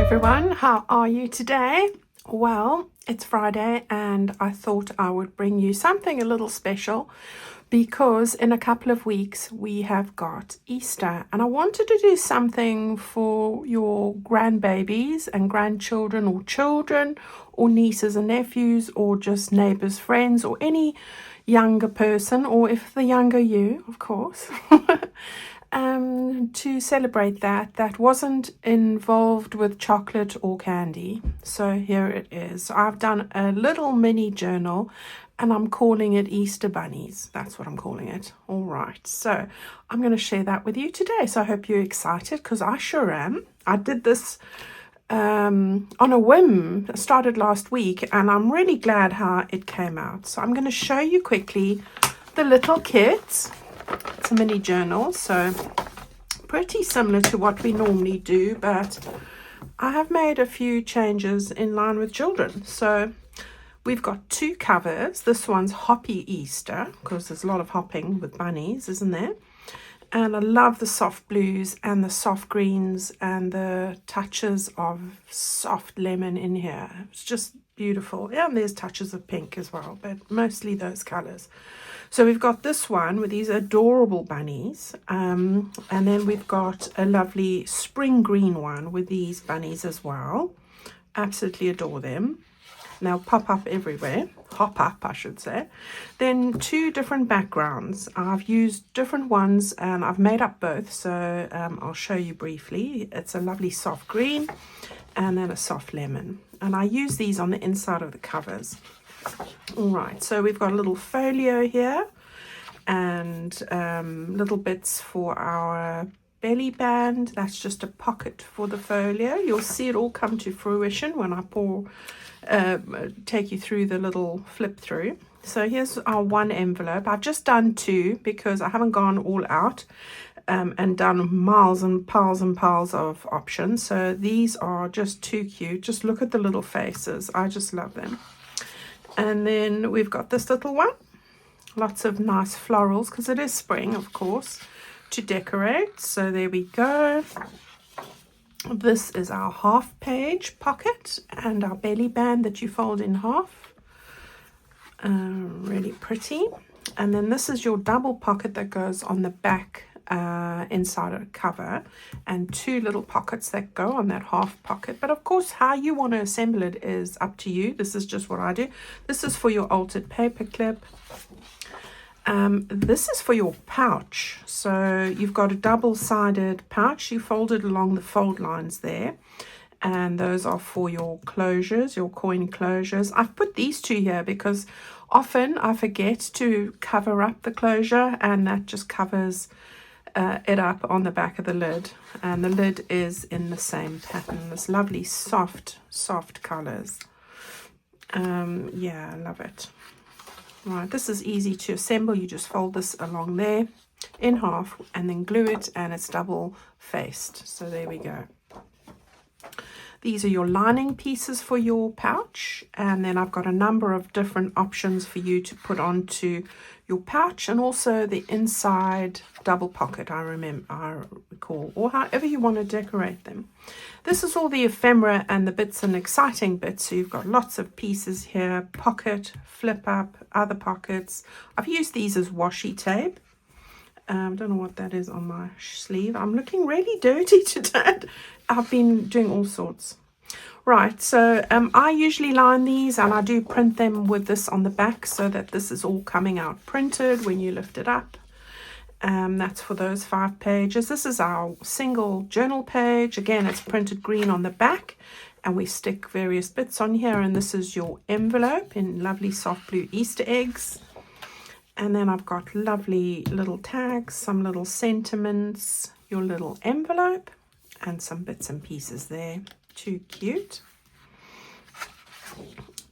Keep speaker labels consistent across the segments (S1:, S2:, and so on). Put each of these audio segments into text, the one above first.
S1: everyone, how are you today? Well, it's Friday and I thought I would bring you something a little special because in a couple of weeks we have got Easter and I wanted to do something for your grandbabies and grandchildren or children or nieces and nephews or just neighbors, friends or any younger person, or if the younger you, of course. To celebrate that wasn't involved with chocolate or candy. So here it is. I've done a little mini journal and I'm calling it Easter Bunnies. That's what I'm calling it. All right. So I'm going to share that with you today. So I hope you're excited because I sure am. I did this on a whim. It started last week and I'm really glad how it came out. So I'm going to show you quickly the little kit. It's a mini journal, so pretty similar to what we normally do, but I have made a few changes in line with children. So we've got two covers. This one's Hoppy Easter, because there's a lot of hopping with bunnies, isn't there? And I love the soft blues and the soft greens and the touches of soft lemon in here. It's just beautiful. Yeah, and there's touches of pink as well, but mostly those colors. So we've got this one with these adorable bunnies, and then we've got a lovely spring green one with these bunnies as well. Absolutely adore them. They'll pop up everywhere, hop up I should say. Then two different backgrounds. I've used different ones and I've made up both, so I'll show you briefly. It's a lovely soft green and then a soft lemon, and I use these on the inside of the covers. All right, so we've got a little folio here and little bits for our belly band. That's just a pocket for the folio. You'll see it all come to fruition when I take you through the little flip through. So here's our one envelope. I've just done two because I haven't gone all out and done miles and piles of options. So these are just too cute. Just look at the little faces. I just love them. And then we've got this little one. Lots of nice florals because it is spring, of course, to decorate. So there we go. This is our half page pocket and our belly band that you fold in half. Really pretty. And then this is your double pocket that goes on the back inside a cover, and two little pockets that go on that half pocket. But of course, how you want to assemble it is up to you. This is just what I do. This is for your altered paper clip. This is for your pouch. So you've got a double-sided pouch. You fold it along the fold lines there. And those are for your closures, your coin closures. I've put these two here because often I forget to cover up the closure, and that just covers it up on the back of the lid. And the lid is in the same pattern. This lovely soft colors. Yeah, I love it. Right, this is easy to assemble. You just fold this along there in half and then glue it, and it's double faced. So there we go. These are your lining pieces for your pouch, and then I've got a number of different options for you to put onto your pouch, and also the inside double pocket, I recall, or however you want to decorate them. This is all the ephemera and the bits and exciting bits. So you've got lots of pieces here: pocket, flip up, other pockets. I've used these as washi tape. Don't know what that is on my sleeve. I'm looking really dirty today. I've been doing all sorts. Right, so I usually line these, and I do print them with this on the back so that this is all coming out printed when you lift it up. That's for those 5 pages. This is our single journal page. Again, it's printed green on the back, and we stick various bits on here. And this is your envelope in lovely soft blue Easter eggs. And then I've got lovely little tags, some little sentiments, your little envelope, and some bits and pieces there. Too cute.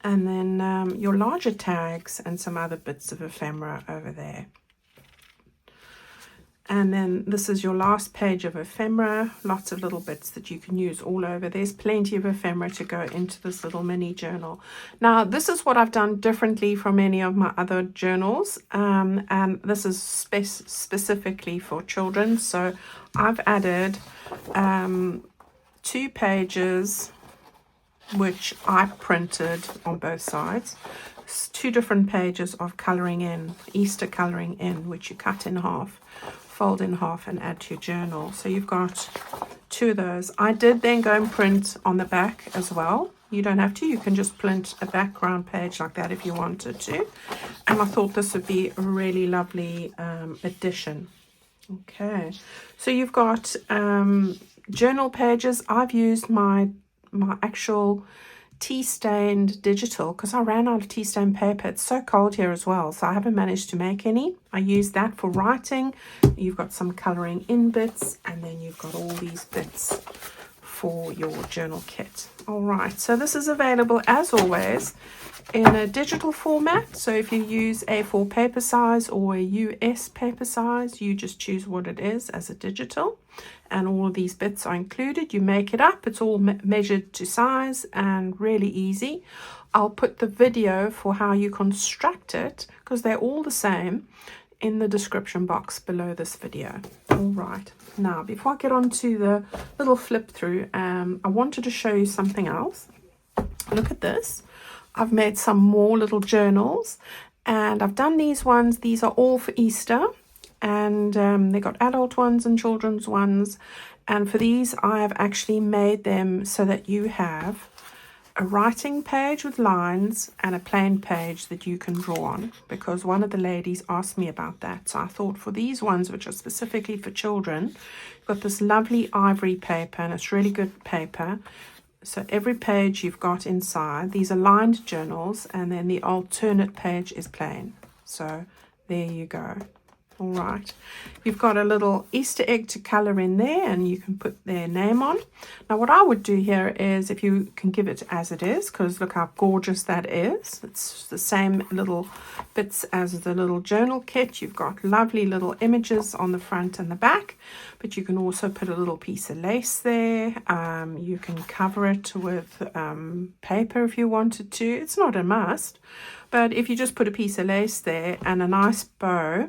S1: And then your larger tags and some other bits of ephemera over there. And then this is your last page of ephemera. Lots of little bits that you can use all over. There's plenty of ephemera to go into this little mini journal. Now, this is what I've done differently from any of my other journals. And this is specifically for children. So I've added 2 pages which I printed on both sides. It's 2 different pages of colouring in, Easter colouring in, which you cut in half, fold in half and add to your journal. So you've got 2 of those. I did then go and print on the back as well. You don't have to, you can just print a background page like that if you wanted to. And I thought this would be a really lovely addition. Okay, so you've got journal pages. I've used my actual tea stained digital because I ran out of tea stained paper. It's so cold here as well, so I haven't managed to make any. I use that for writing. You've got some colouring in bits, and then you've got all these bits for your journal kit. All right, so this is available as always in a digital format. So if you use A4 paper size or a US paper size, you just choose what it is as a digital, and all of these bits are included. You make it up, it's all measured to size and really easy. I'll put the video for how you construct it, because they're all the same, in the description box below this video. All right, now before I get on to the little flip through, I wanted to show you something else. Look at this. I've made some more little journals, and I've done these ones. These are all for Easter, and they got adult ones and children's ones. And for these, I have actually made them so that you have a writing page with lines and a plain page that you can draw on, because one of the ladies asked me about that. So I thought for these ones, which are specifically for children, you've got this lovely ivory paper, and it's really good paper. So every page you've got inside, these are lined journals, and then the alternate page is plain. So there you go. All right, you've got a little Easter egg to colour in there, and you can put their name on. Now what I would do here is, if you can give it as it is, because look how gorgeous that is. It's the same little bits as the little journal kit. You've got lovely little images on the front and the back, but you can also put a little piece of lace there. You can cover it with paper if you wanted to. It's not a must, but if you just put a piece of lace there and a nice bow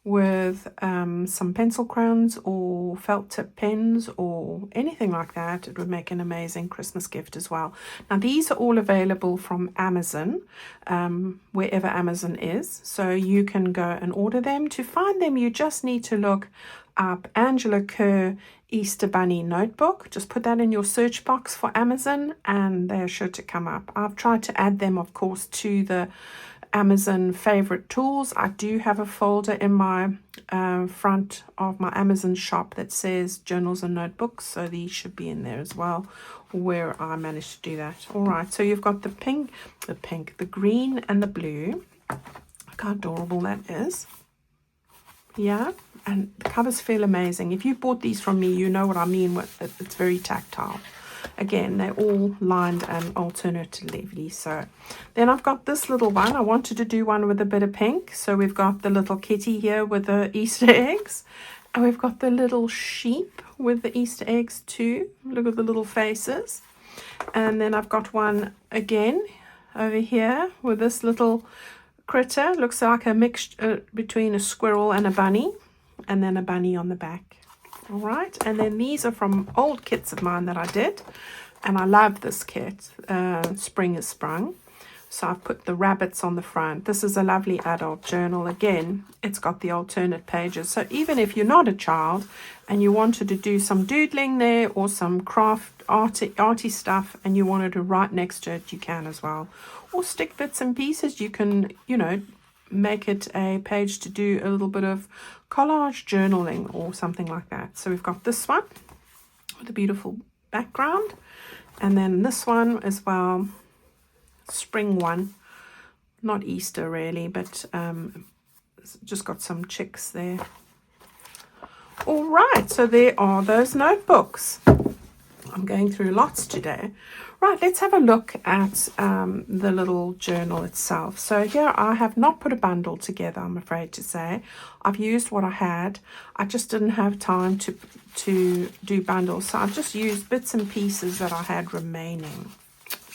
S1: with some pencil crayons or felt tip pens or anything like that, it would make an amazing Christmas gift as well. Now these are all available from Amazon, wherever Amazon is, so you can go and order them. To find them, you just need to look up Angela Kerr Easter Bunny Notebook. Just put that in your search box for Amazon and they're sure to come up. I've tried to add them, of course, to the Amazon favorite tools. I do have a folder in my front of my Amazon shop that says journals and notebooks, so these should be in there as well, where I managed to do that. All right, so you've got the pink, the green and the blue. Look how adorable that is. Yeah, and the covers feel amazing. If you bought these from me, you know what I mean. It's very tactile. Again, they're all lined and alternatively. So then I've got this little one. I wanted to do one with a bit of pink. So we've got the little kitty here with the Easter eggs. And we've got the little sheep with the Easter eggs too. Look at the little faces. And then I've got one again over here with this little critter. Looks like a mixture between a squirrel and a bunny. And then a bunny on the back. All right, and then these are from old kits of mine that I did, and I love this kit. Spring is Sprung. So I've put the rabbits on the front. This is a lovely adult journal. Again, it's got the alternate pages. So even if you're not a child and you wanted to do some doodling there or some craft arty stuff and you wanted to write next to it, you can as well. Or stick bits and pieces. You can, you know, make it a page to do a little bit of collage journaling or something like that. So we've got this one with a beautiful background, and then this one as well, spring one, not Easter really, but just got some chicks there. All right, so there are those notebooks. I'm going through lots today. Right, let's have a look at the little journal itself. So here I have not put a bundle together, I'm afraid to say. I've used what I had. I just didn't have time to do bundles. So I've just used bits and pieces that I had remaining.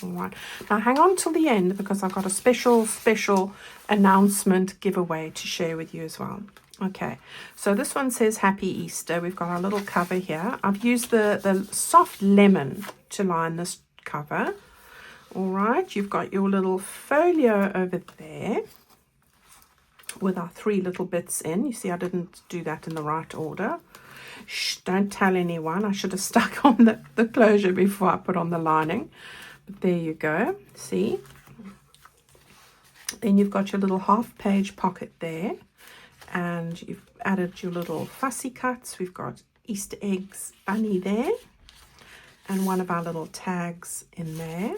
S1: All right, now hang on till the end because I've got a special announcement giveaway to share with you as well. Okay, so this one says Happy Easter. We've got our little cover here. I've used the soft lemon to line this cover. All right, you've got your little folio over there with our 3 little bits in. You see, I didn't do that in the right order. Shh, don't tell anyone. I should have stuck on the closure before I put on the lining. But there you go. See? Then you've got your little half-page pocket there. And you've added your little fussy cuts. We've got Easter eggs bunny there. And one of our little tags in there.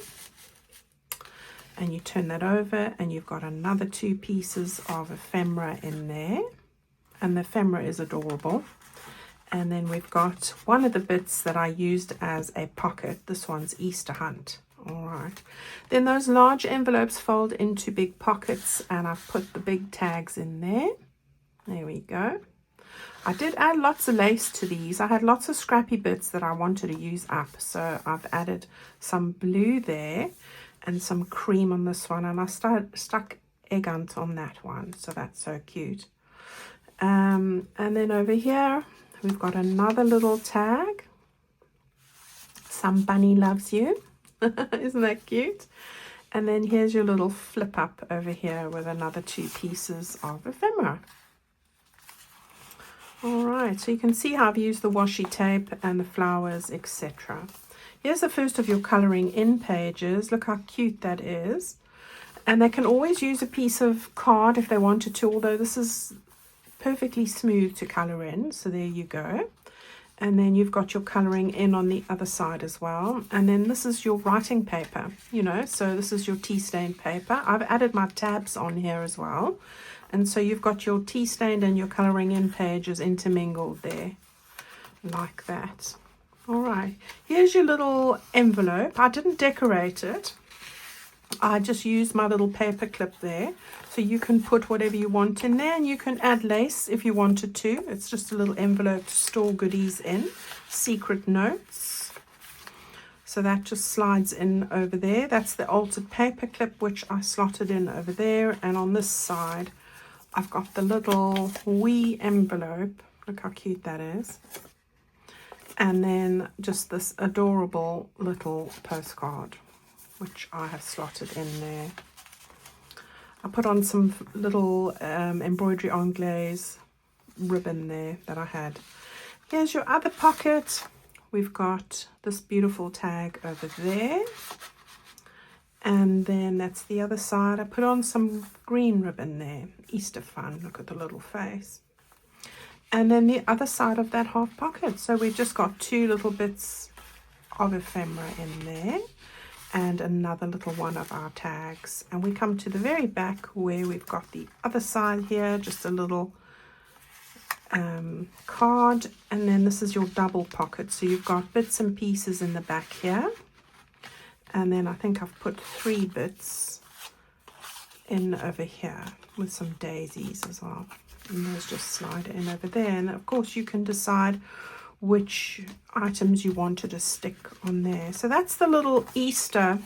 S1: And you turn that over and you've got another 2 pieces of ephemera in there. And the ephemera is adorable. And then we've got one of the bits that I used as a pocket. This one's Easter Hunt. All right. Then those large envelopes fold into big pockets and I've put the big tags in there. There we go. I did add lots of lace to these. I had lots of scrappy bits that I wanted to use up. So I've added some blue there and some cream on this one. And I stuck eggant on that one. So that's so cute. And then over here, we've got another little tag. Some bunny loves you. Isn't that cute? And then here's your little flip up over here with another 2 pieces of ephemera. All right, so you can see how I've used the washi tape and the flowers, etc. Here's the first of your colouring in pages. Look how cute that is. And they can always use a piece of card if they wanted to, although this is perfectly smooth to colour in. So there you go. And then you've got your colouring in on the other side as well. And then this is your writing paper, you know, so this is your tea stained paper. I've added my tabs on here as well. And so you've got your tea stained and your colouring in pages intermingled there, like that. All right, here's your little envelope. I didn't decorate it. I just used my little paper clip there. So you can put whatever you want in there and you can add lace if you wanted to. It's just a little envelope to store goodies in. Secret notes. So that just slides in over there. That's the altered paper clip which I slotted in over there. And on this side, I've got the little wee envelope. Look how cute that is. And then just this adorable little postcard, which I have slotted in there. I put on some little embroidery anglaise ribbon there that I had. Here's your other pocket. We've got this beautiful tag over there. And then that's the other side. I put on some green ribbon there. Easter fun. Look at the little face. And then the other side of that half pocket. So we've just got 2 little bits of ephemera in there. And another little one of our tags. And we come to the very back where we've got the other side here. Just a little card. And then this is your double pocket. So you've got bits and pieces in the back here. And then I think I've put 3 bits in over here with some daisies as well. And those just slide in over there. And of course you can decide which items you wanted to stick on there. So that's the little Easter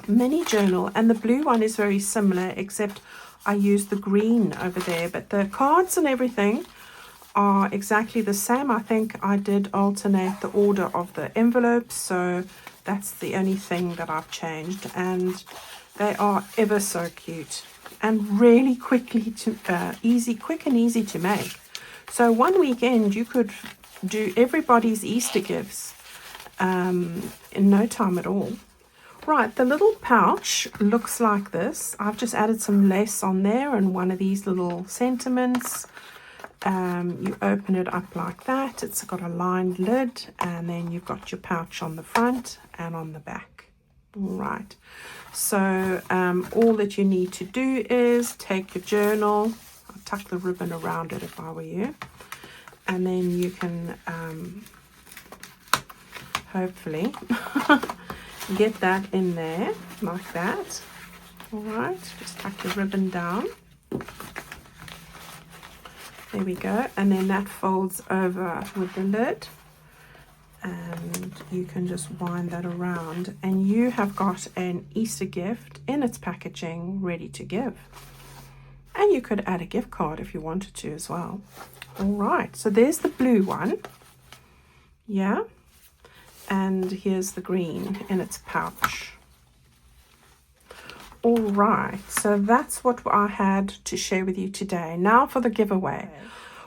S1: mini journal. And the blue one is very similar, except I used the green over there. But the cards and everything are exactly the same. I think I did alternate the order of the envelopes. So that's the only thing that I've changed. And they are ever so cute. And really quick and easy to make. So one weekend you could do everybody's Easter gifts in no time at all. Right, the little pouch looks like this. I've just added some lace on there and one of these little sentiments. You open it up like that. It's got a lined lid and then you've got your pouch on the front and on the back. All right, so all that you need to do is take your journal. I'll tuck the ribbon around it if I were you. And then you can hopefully get that in there like that. All right, just tuck your ribbon down. There we go. And then that folds over with the lid. And you can just wind that around. And you have got an Easter gift in its packaging ready to give. And And you could add a gift card if you wanted to as well. All right, so there's the blue one. Yeah. And here's the green in its pouch. All right, so that's what I had to share with you today. Now for the giveaway.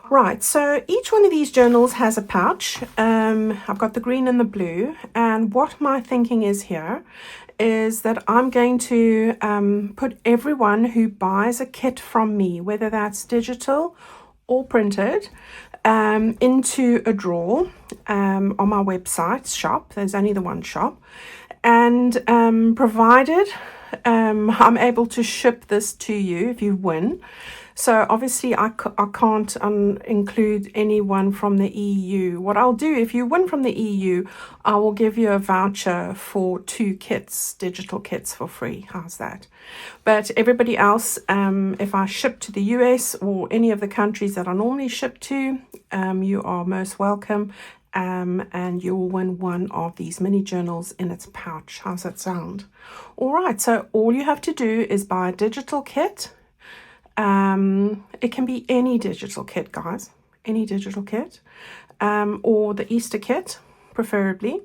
S1: Right, so each one of these journals has a pouch. I've got the green and the blue. And what my thinking is here is that I'm going to put everyone who buys a kit from me, whether that's digital or printed, into a drawer on my website shop. There's only the one shop. And provided I'm able to ship this to you if you win. So obviously I can't include anyone from the EU. What I'll do, if you win from the EU, I will give you a voucher for 2 kits, digital kits for free. How's that? But everybody else, if I ship to the US or any of the countries that I normally ship to, you are most welcome. And you will win one of these mini journals in its pouch. How's that sound? All right, so all you have to do is buy a digital kit. It can be any digital kit, guys, any digital kit, or the Easter kit, preferably,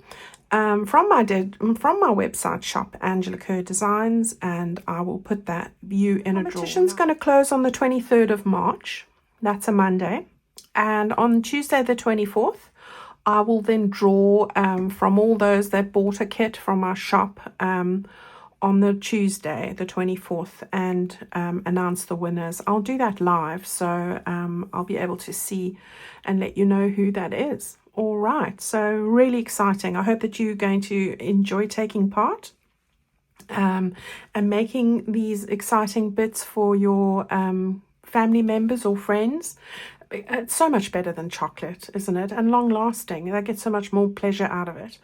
S1: from my website shop, Angela Kerr Designs, and I will put that view in a drawer. Competition's going to close on the 23rd of March. That's a Monday, and on Tuesday the 24th. I will then draw from all those that bought a kit from our shop on the Tuesday, the 24th, and announce the winners. I'll do that live, so I'll be able to see and let you know who that is. All right, so really exciting. I hope that you're going to enjoy taking part and making these exciting bits for your family members or friends. It's so much better than chocolate, isn't it? And long lasting. They get so much more pleasure out of it.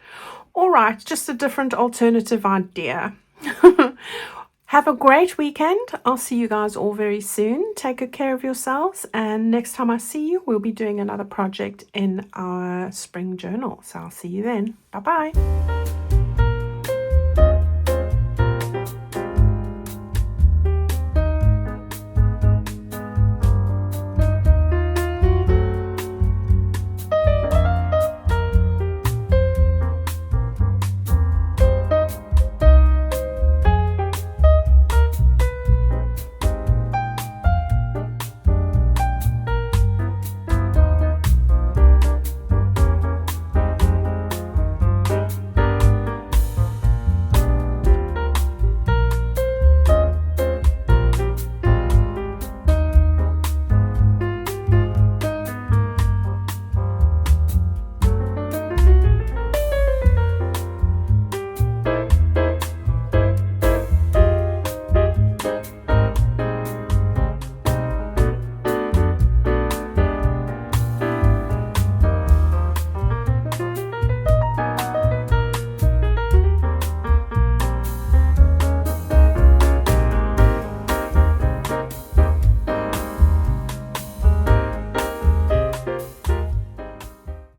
S1: All right, just a different alternative idea. Have a great weekend. I'll see you guys all very soon. Take good care of yourselves. And next time I see you, we'll be doing another project in our spring journal. So I'll see you then. Bye-bye.